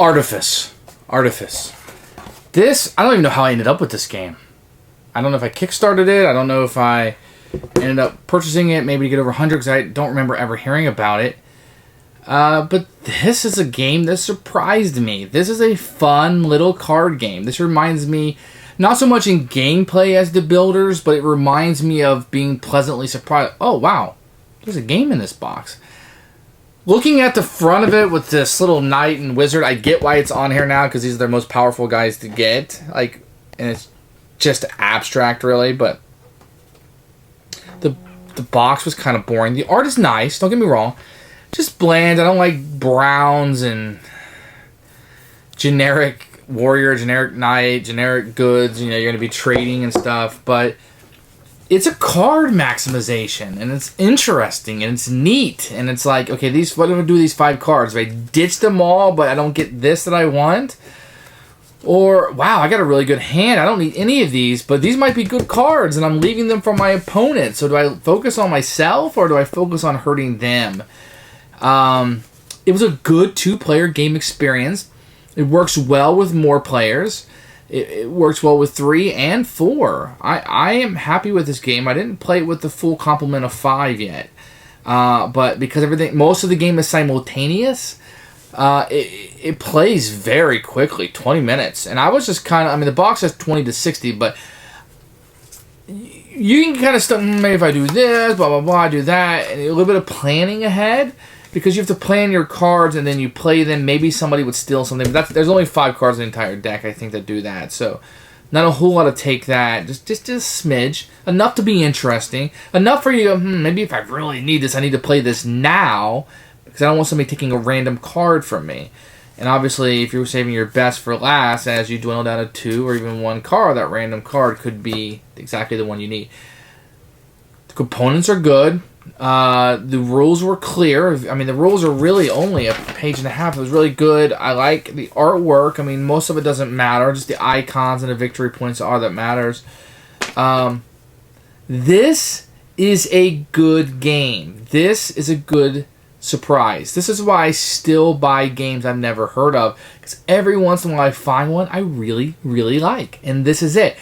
Artifice. This, I don't even know how I ended up with this game. I don't know if I kickstarted it. I don't know if I ended up purchasing it maybe to get over 100 because I don't remember ever hearing about it. But this is a game that surprised me. This is a fun little card game. This reminds me, not so much in gameplay as the Builders, but it reminds me of being pleasantly surprised. Oh, wow. There's a game in this box. Looking at the front of it with this little knight and wizard, I get why it's on here now because these are their most powerful guys to get. Like, and it's just abstract, really, but the box was kind of boring. The art is nice, don't get me wrong. Just bland. I don't like browns and generic warrior, generic knight, generic goods. You know, you're going to be trading and stuff, but it's a card maximization, and it's interesting, and it's neat, and it's like, okay, what do I do with these 5 cards? Do I ditch them all, but I don't get this that I want? Or, wow, I got a really good hand. I don't need any of these, but these might be good cards, and I'm leaving them for my opponent. So do I focus on myself, or do I focus on hurting them? It was a good 2-player game experience. It works well with more players. It works well with 3 and 4. I am happy with this game. I didn't play it with the full complement of 5 yet. But because most of the game is simultaneous, it plays very quickly, 20 minutes. And I was just the box says 20 to 60, but you can kind of start, maybe if I do this, blah, blah, blah, do that, and a little bit of planning ahead. Because you have to plan your cards and then you play them. Maybe somebody would steal something. But there's only 5 cards in the entire deck, I think, that do that. So, not a whole lot to take that. Just a smidge. Enough to be interesting. Enough for you to go, maybe if I really need this, I need to play this now. Because I don't want somebody taking a random card from me. And obviously, if you're saving your best for last, as you dwindle down to 2 or even 1 card, that random card could be exactly the one you need. The components are good. The rules were clear. The rules are really only a page and a half. It was really good. I like the artwork. Most of it doesn't matter. Just the icons and the victory points are that matters. This is a good game. This is a good surprise. This is why I still buy games I've never heard of. Because every once in a while I find one I really, really like. And this is it.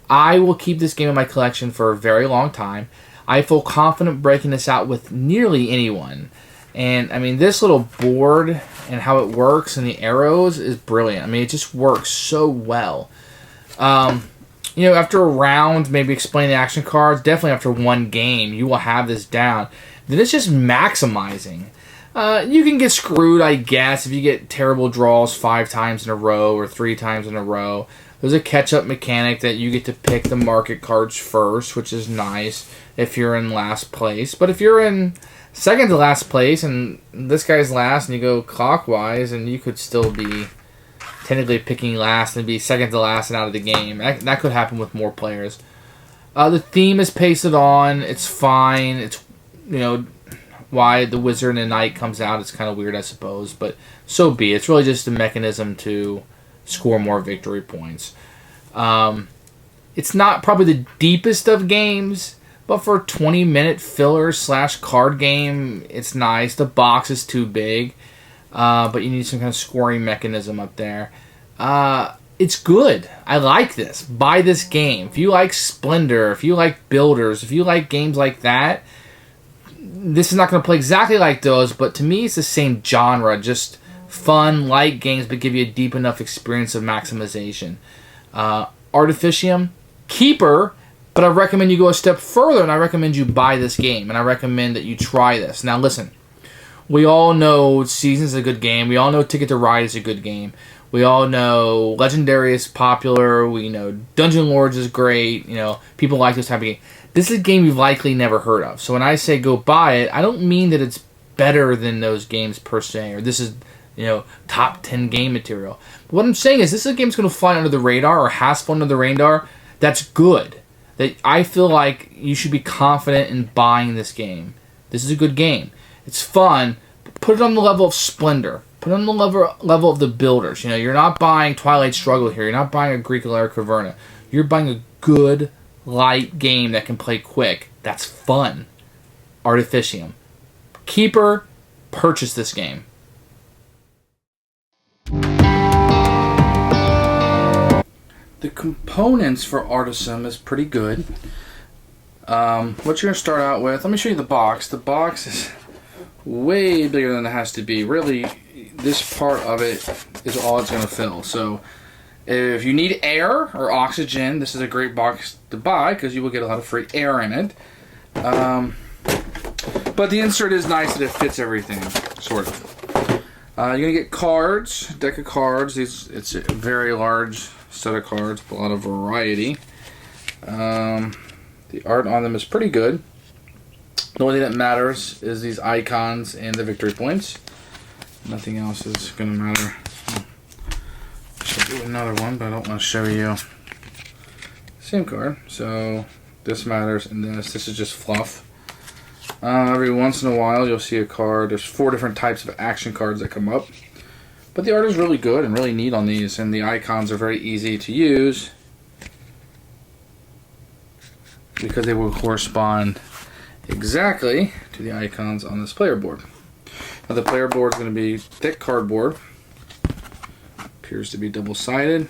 I will keep this game in my collection for a very long time. I feel confident breaking this out with nearly anyone. And, this little board and how it works and the arrows is brilliant. It just works so well. After a round, maybe explain the action cards, definitely after 1 game, you will have this down. Then it's just maximizing. You can get screwed, I guess, if you get terrible draws 5 times in a row or 3 times in a row. There's a catch-up mechanic that you get to pick the market cards first, which is nice if you're in last place. But if you're in second to last place and this guy's last and you go clockwise, and you could still be technically picking last and be second to last and out of the game. That could happen with more players. The theme is pasted on. It's fine. It's, why the wizard and knight comes out. It's kind of weird, I suppose. But so be it. It's really just a mechanism to score more victory points. It's not probably the deepest of games, but for a 20-minute filler / card game, it's nice. The box is too big, but you need some kind of scoring mechanism up there. It's good. I like this. Buy this game. If you like Splendor, if you like Builders, if you like games like that, this is not going to play exactly like those, but to me it's the same genre. Just fun, light games, but give you a deep enough experience of maximization. Artificium, keeper, but I recommend you go a step further, and I recommend you buy this game, and I recommend that you try this. Now listen, we all know Seasons is a good game. We all know Ticket to Ride is a good game. We all know Legendary is popular. We know Dungeon Lords is great. People like this type of game. This is a game you've likely never heard of. So when I say go buy it, I don't mean that it's better than those games per se, or this is top 10 game material. But what I'm saying is this is a game that's going to fly under the radar or has flown under the radar. That's good. That I feel like you should be confident in buying this game. This is a good game. It's fun. But put it on the level of Splendor. Put it on the level of the Builders. You're not buying Twilight Struggle here. You're not buying a Greek Lair Caverna. You're buying a good, light game that can play quick. That's fun. Artificium. Keeper, purchase this game. the components for Artificium is pretty good. What you're going to start out with, let me show you the box. The box is way bigger than it has to be. Really, this part of it is all it's going to fill. So if you need air or oxygen, this is a great box to buy because you will get a lot of free air in it. But the insert is nice that it fits everything, sort of. You're going to get cards, a deck of cards. It's a very large set of cards, a lot of variety. The art on them is pretty good. The only thing that matters is these icons and the victory points. Nothing else is going to matter. I'll do another one, but I don't want to show you. Same card. So this matters, and this is just fluff. Every once in a while, you'll see a card. There's 4 different types of action cards that come up. But the art is really good and really neat on these, and the icons are very easy to use because they will correspond exactly to the icons on this player board. Now the player board is going to be thick cardboard. Appears to be double-sided,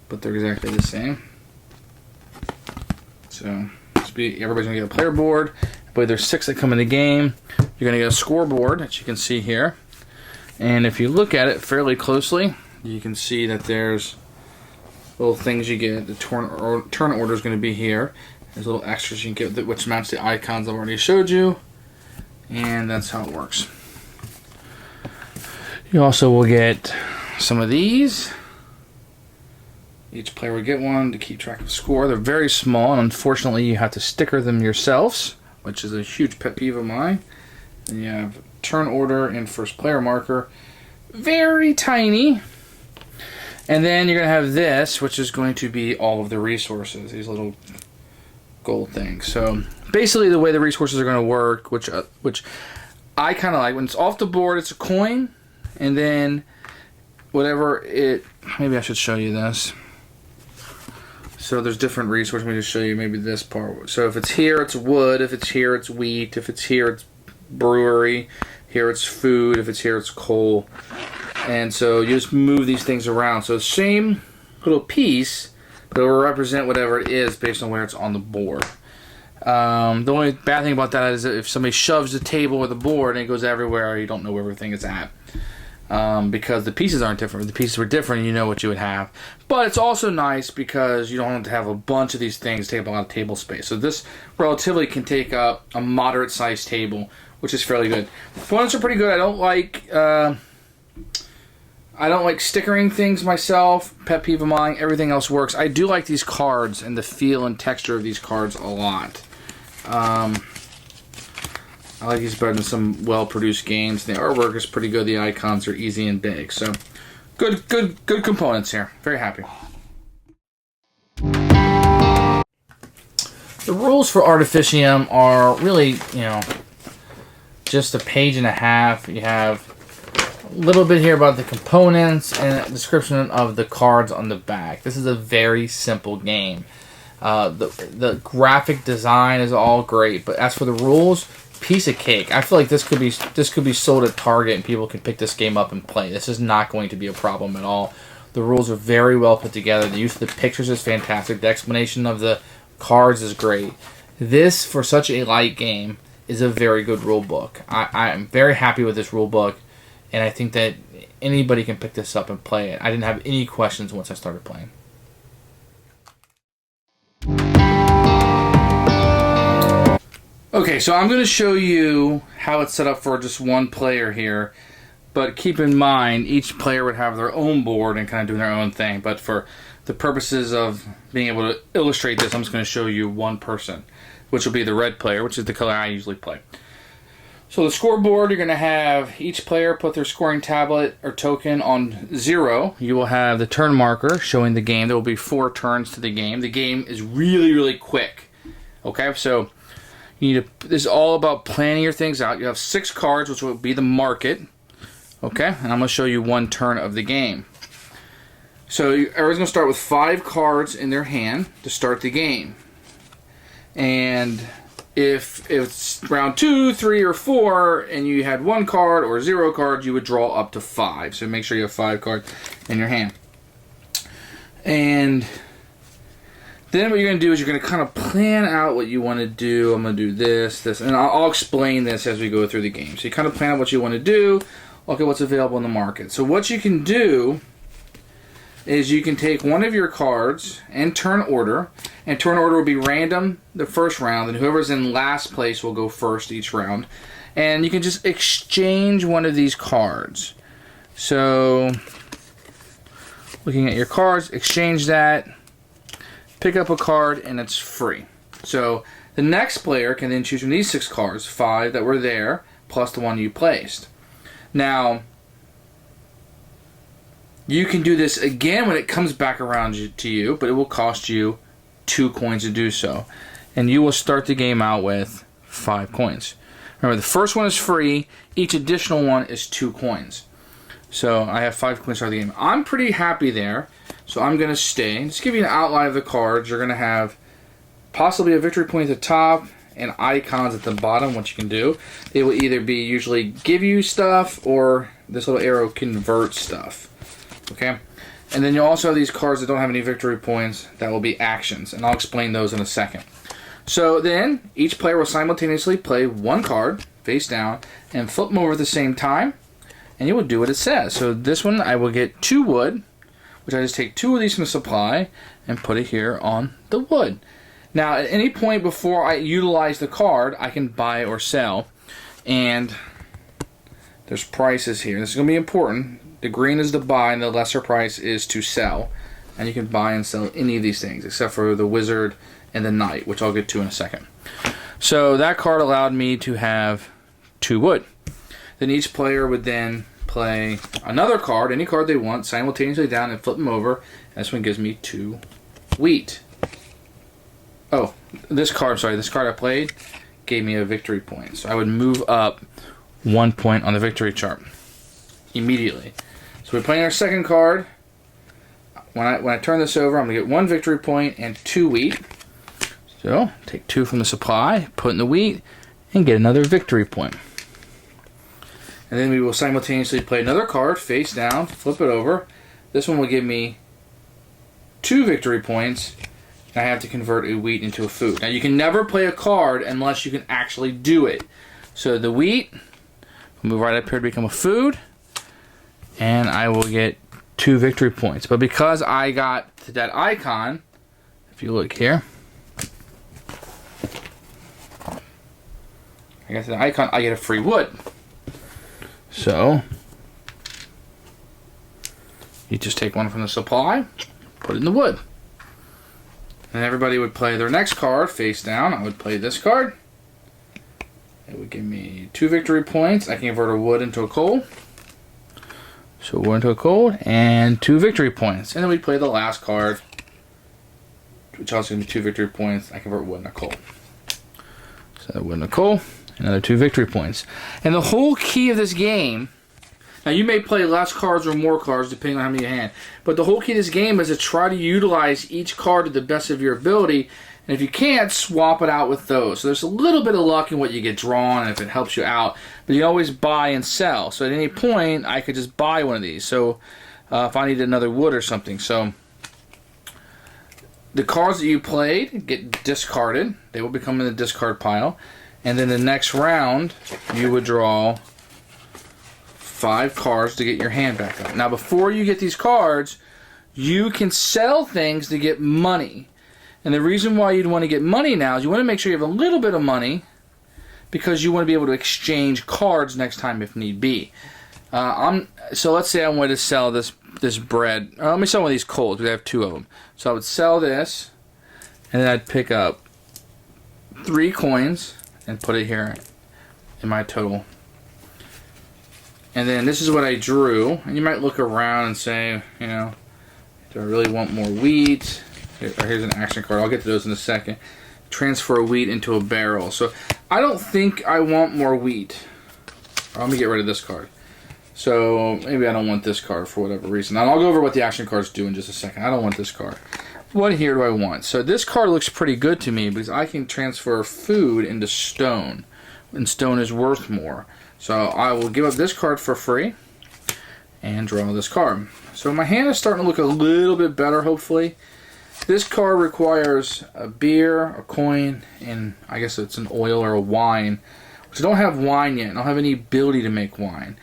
but they're exactly the same. So everybody's going to get a player board. I believe there's 6 that come in the game. You're going to get a scoreboard that you can see here. And if you look at it fairly closely, you can see that there's little things you get. The turn order is going to be here. There's little extras you can get, which match the icons I've already showed you. And that's how it works. You also will get some of these. Each player will get one to keep track of score. They're very small, and unfortunately you have to sticker them yourselves, which is a huge pet peeve of mine. And you have turn order and first player marker. Very tiny. And then you're going to have this, which is going to be all of the resources, these little gold things. So basically the way the resources are going to work, which I kind of like, when it's off the board, it's a coin, and then whatever maybe I should show you this. So there's different resources. Let me just show you maybe this part. So if it's here, it's wood. If it's here, it's wheat. If it's here, it's brewery. Here, it's food. If it's here, it's coal. And so you just move these things around. So same little piece, but it will represent whatever it is based on where it's on the board. The only bad thing about that is that if somebody shoves the table or the board and it goes everywhere, you don't know where everything is at. Because the pieces aren't different. If the pieces were different, you know what you would have. But it's also nice because you don't have to have a bunch of these things take up a lot of table space. So this relatively can take up a moderate-sized table, which is fairly good. The components are pretty good. I don't like stickering things myself. Pet peeve of mine. Everything else works. I do like these cards and the feel and texture of these cards a lot. I like these better than some well-produced games. The artwork is pretty good. The icons are easy and big. So, good components here. Very happy. The rules for Artificium are really, just a page and a half. You have a little bit here about the components and a description of the cards on the back. This is a very simple game. The graphic design is all great, but as for the rules, piece of cake. I feel like this could be sold at Target and people can pick this game up and play. This is not going to be a problem at all. The rules are very well put together. The use of the pictures is fantastic. The explanation of the cards is great. This, for such a light game, is a very good rule book. I am very happy with this rule book, and I think that anybody can pick this up and play it. I didn't have any questions once I started playing. Okay, so I'm going to show you how it's set up for just one player here, but keep in mind each player would have their own board and kind of doing their own thing, but for the purposes of being able to illustrate this, I'm just going to show you one person, which will be the red player, which is the color I usually play. So the scoreboard, you're going to have each player put their scoring tablet or token on 0. You will have the turn marker showing the game. There will be 4 turns to the game. The game is really, really quick. Okay, so this is all about planning your things out. You have 6 cards, which will be the market. Okay, and I'm going to show you one turn of the game. So everyone's going to start with 5 cards in their hand to start the game. And if it's round 2, 3, or 4, and you had 1 card or 0 cards, you would draw up to 5. So make sure you have 5 cards in your hand. And then what you're going to do is you're going to kind of plan out what you want to do. I'm going to do this, and I'll explain this as we go through the game. So you kind of plan out what you want to do, look at what's available in the market. So what you can do is you can take one of your cards and turn order. And turn order will be random the first round, and whoever's in last place will go first each round. And you can just exchange one of these cards. So, looking at your cards, exchange that, pick up a card, and it's free. So, the next player can then choose from these 6 cards, 5 that were there, plus the one you placed. Now, you can do this again when it comes back around to you, but it will cost you 2 coins to do so. And you will start the game out with 5 coins. Remember, the first one is free. Each additional one is 2 coins. So I have 5 coins to start the game. I'm pretty happy there, so I'm going to stay. Just give you an outline of the cards. You're going to have possibly a victory point at the top and icons at the bottom, what you can do. It will either be usually give you stuff, or this little arrow convert stuff. Okay? And then you also have these cards that don't have any victory points that will be actions, and I'll explain those in a second. So then, each player will simultaneously play 1 card, face down, and flip them over at the same time, and you will do what it says. So this one, I will get 2 wood, which I just take 2 of these from the supply, and put it here on the wood. Now, at any point before I utilize the card, I can buy or sell, and there's prices here. This is going to be important. The green is to buy, and the lesser price is to sell. And you can buy and sell any of these things, except for the wizard and the knight, which I'll get to in a second. So that card allowed me to have 2 wood. Then each player would then play another card, any card they want, simultaneously down and flip them over. And this one gives me 2 wheat. Oh, this card I played gave me a victory point. So I would move up 1 point on the victory chart immediately. So we're playing our second card. When I turn this over, I'm going to get 1 victory point and 2 wheat. So, take 2 from the supply, put in the wheat, and get another victory point. And then we will simultaneously play another card, face down, flip it over. This one will give me 2 victory points, and I have to convert a wheat into a food. Now, you can never play a card unless you can actually do it. So, the wheat will move right up here to become a food, and I will get 2 victory points. But because I got that icon, if you look here, I got the icon, I get a free wood. So, you just take 1 from the supply, put it in the wood. And everybody would play their next card, face down. I would play this card. It would give me 2 victory points. I can convert a wood into a coal. So wood into a coal, and 2 victory points. And then we play the last card, which also gives me 2 victory points. I convert wood into a coal. So wood into a coal. Another 2 victory points. And the whole key of this game, now you may play less cards or more cards depending on how many you hand, but the whole key of this game is to try to utilize each card to the best of your ability, and if you can't, swap it out with those. So there's a little bit of luck in what you get drawn and if it helps you out, but you always buy and sell. So at any point, I could just buy one of these. So if I need another wood or something. So the cards that you played get discarded. They will become in the discard pile. And then the next round, you would draw 5 cards to get your hand back up. Now, before you get these cards, you can sell things to get money. And the reason why you'd want to get money now is you want to make sure you have a little bit of money because you want to be able to exchange cards next time if need be. So let's say I wanted to sell this bread. Let me sell one of these coals. We have 2 of them. So I would sell this, and then I'd pick up 3 coins and put it here in my total. And then this is what I drew. And you might look around and say, you know, do I really want more wheat? Here's an action card. I'll get to those in a second. Transfer wheat into a barrel. So I don't think I want more wheat. Let me get rid of this card. So maybe I don't want this card for whatever reason. And I'll go over what the action cards do in just a second. I don't want this card. What here do I want? So this card looks pretty good to me because I can transfer food into stone. And stone is worth more. So I will give up this card for free. and draw this card. So my hand is starting to look a little bit better, hopefully. This card requires a beer, a coin, and I guess it's an oil or a wine. Which I don't have wine yet. I don't have any ability to make wine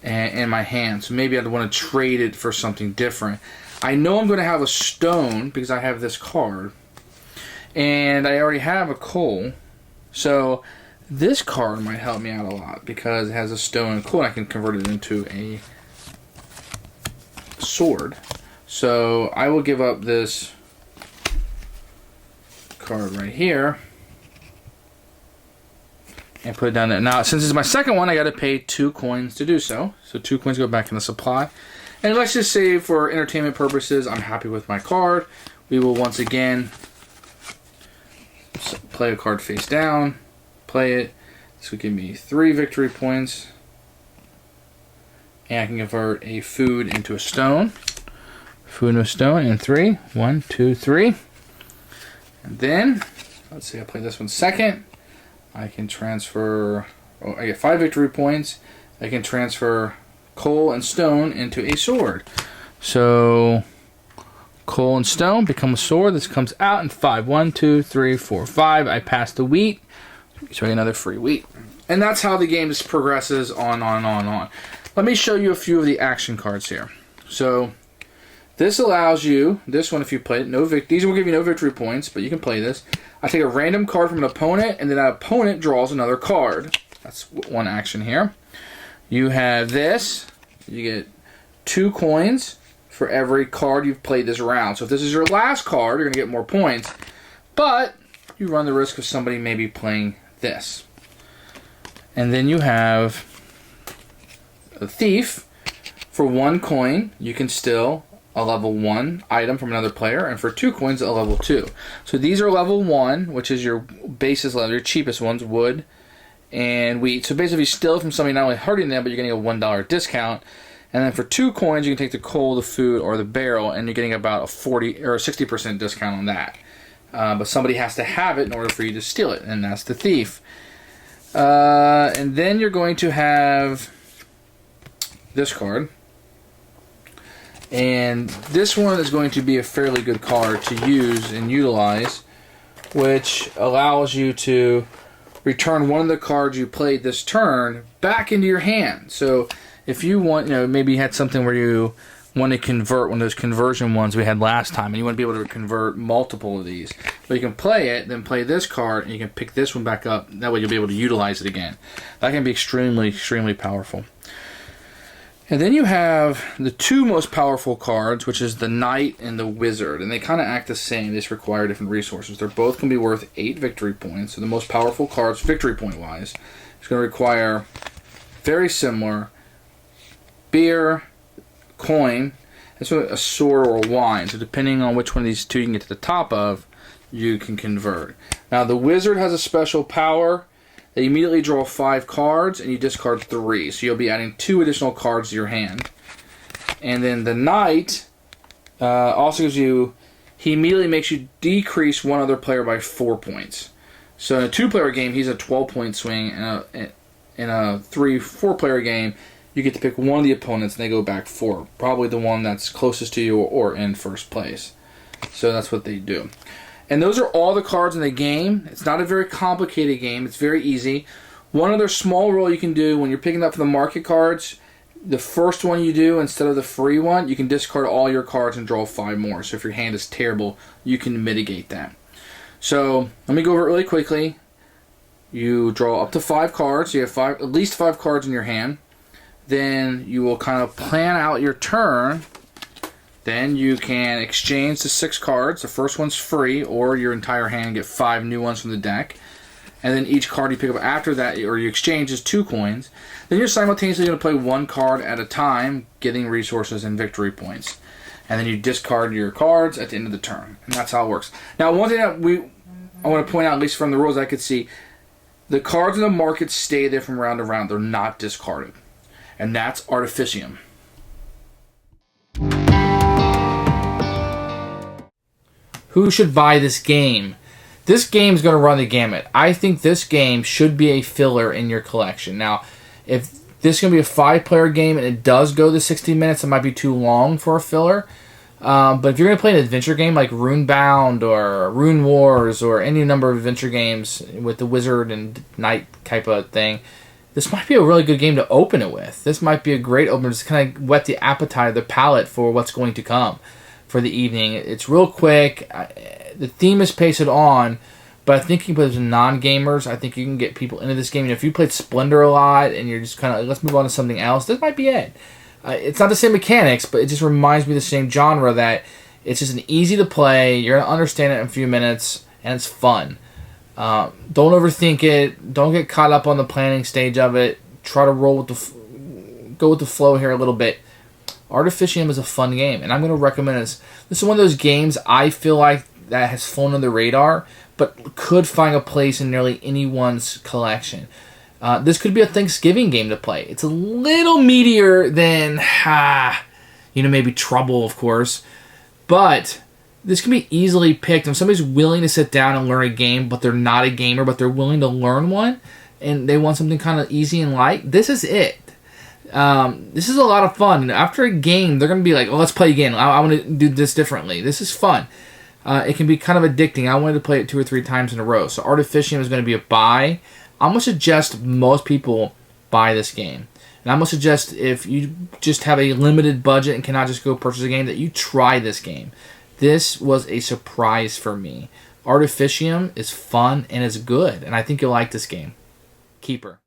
in my hand. So maybe I'd want to trade it for something different. I know I'm going to have a stone because I have this card. And I already have a coal. So this card might help me out a lot because it has a stone and coal. And I can convert it into a sword. So I will give up this card right here and put it down there. Now, since it's my second one, I got to pay 2 coins to do so. So 2 coins go back in the supply. And let's just say for entertainment purposes, I'm happy with my card. We will once again play a card face down, play it. This will give me 3 victory points. And I can convert a food into a stone. Food into a stone in 3. 1, 2, 3. And then, let's see, I play this one second. I can transfer, I get 5 victory points. I can transfer coal and stone into a sword. So, coal and stone become a sword. This comes out in 5. 1, 2, 3, 4, 5. I pass the wheat. So I get another free wheat. And that's how the game just progresses on. Let me show you a few of the action cards here. So, this allows you, this one if you play it, these will give you no victory points, but you can play this. I take a random card from an opponent, and then that opponent draws another card. That's one action here. You have this. You get 2 coins for every card you've played this round. So if this is your last card, you're going to get more points. But you run the risk of somebody maybe playing this. And then you have a thief. For 1 coin, you can steal a level 1 item from another player, and for 2 coins, a level 2. So these are level 1, which is your basis level, your cheapest ones, wood and wheat. So basically, you steal from somebody, not only hurting them, but you're getting a $1 discount. And then for 2 coins, you can take the coal, the food, or the barrel, and you're getting about a 40 or a 60% discount on that. But somebody has to have it in order for you to steal it, and that's the thief. And then you're going to have this card. And this one is going to be a fairly good card to use and utilize, which allows you to return one of the cards you played this turn back into your hand. So if you want, maybe you had something where you want to convert one of those conversion ones we had last time, and you want to be able to convert multiple of these. But you can play it, then play this card, and you can pick this one back up. That way you'll be able to utilize it again. That can be extremely, extremely powerful. And then you have the 2 most powerful cards, which is the Knight and the Wizard. And they kind of act the same. They just require different resources. They're both going to be worth 8 victory points. So the most powerful cards, victory point-wise, is going to require very similar beer, coin, and so a sword or a wine. So depending on which one of these 2 you can get to the top of, you can convert. Now the Wizard has a special power. They immediately draw 5 cards, and you discard 3. So you'll be adding 2 additional cards to your hand. And then the Knight also gives you, he immediately makes you decrease one other player by 4 points. So in a 2-player game, he's a 12-point swing. In a 3-4-player game, you get to pick one of the opponents, and they go back 4. Probably the one that's closest to you or in first place. So that's what they do. And those are all the cards in the game. It's not a very complicated game. It's very easy. One other small rule you can do when you're picking up for the market cards, the first one you do instead of the free one, you can discard all your cards and draw 5 more. So if your hand is terrible, you can mitigate that. So let me go over it really quickly. You draw up to 5 cards. So you have at least 5 cards in your hand. Then you will kind of plan out your turn. Then you can exchange the 6 cards. The first one's free, or your entire hand and get 5 new ones from the deck. And then each card you pick up after that, or you exchange, is 2 coins. Then you're simultaneously going to play 1 card at a time, getting resources and victory points. And then you discard your cards at the end of the turn. And that's how it works. Now, one thing that I want to point out, at least from the rules I could see, the cards in the market stay there from round to round. They're not discarded. And that's Artificium. Who should buy this game? This game is going to run the gamut. I think this game should be a filler in your collection. Now, if This is going to be a 5-player game, and it does go to 60 minutes. It might be too long for a filler. But if you're going to play an adventure game like Runebound or Rune Wars or any number of adventure games with the wizard and knight type of thing, this might be a really good game to open it with. This might be a great opener to kind of whet the appetite, the palate for what's going to come for the evening. It's real quick. The theme is pasted on, but I think you put it as non-gamers. I think you can get people into this game. And if you played Splendor a lot and you're just kind of, let's move on to something else, this might be it. It's not the same mechanics, but it just reminds me of the same genre that it's just an easy to play. You're going to understand it in a few minutes, and it's fun. Don't overthink it. Don't get caught up on the planning stage of it. Try to go with the flow here a little bit. Artificium is a fun game, and I'm going to recommend this. This is one of those games I feel like that has flown under the radar, but could find a place in nearly anyone's collection. This could be a Thanksgiving game to play. It's a little meatier than, maybe Trouble, of course. But this can be easily picked. If somebody's willing to sit down and learn a game, but they're not a gamer, but they're willing to learn one, and they want something kind of easy and light, this is it. This is a lot of fun. And after a game, they're going to be like, oh, let's play again. I want to do this differently. This is fun. It can be kind of addicting. I wanted to play it 2 or 3 times in a row. So Artificium is going to be a buy. I'm going to suggest most people buy this game. And I'm going to suggest if you just have a limited budget and cannot just go purchase a game, that you try this game. This was a surprise for me. Artificium is fun and is good, and I think you'll like this game. Keeper.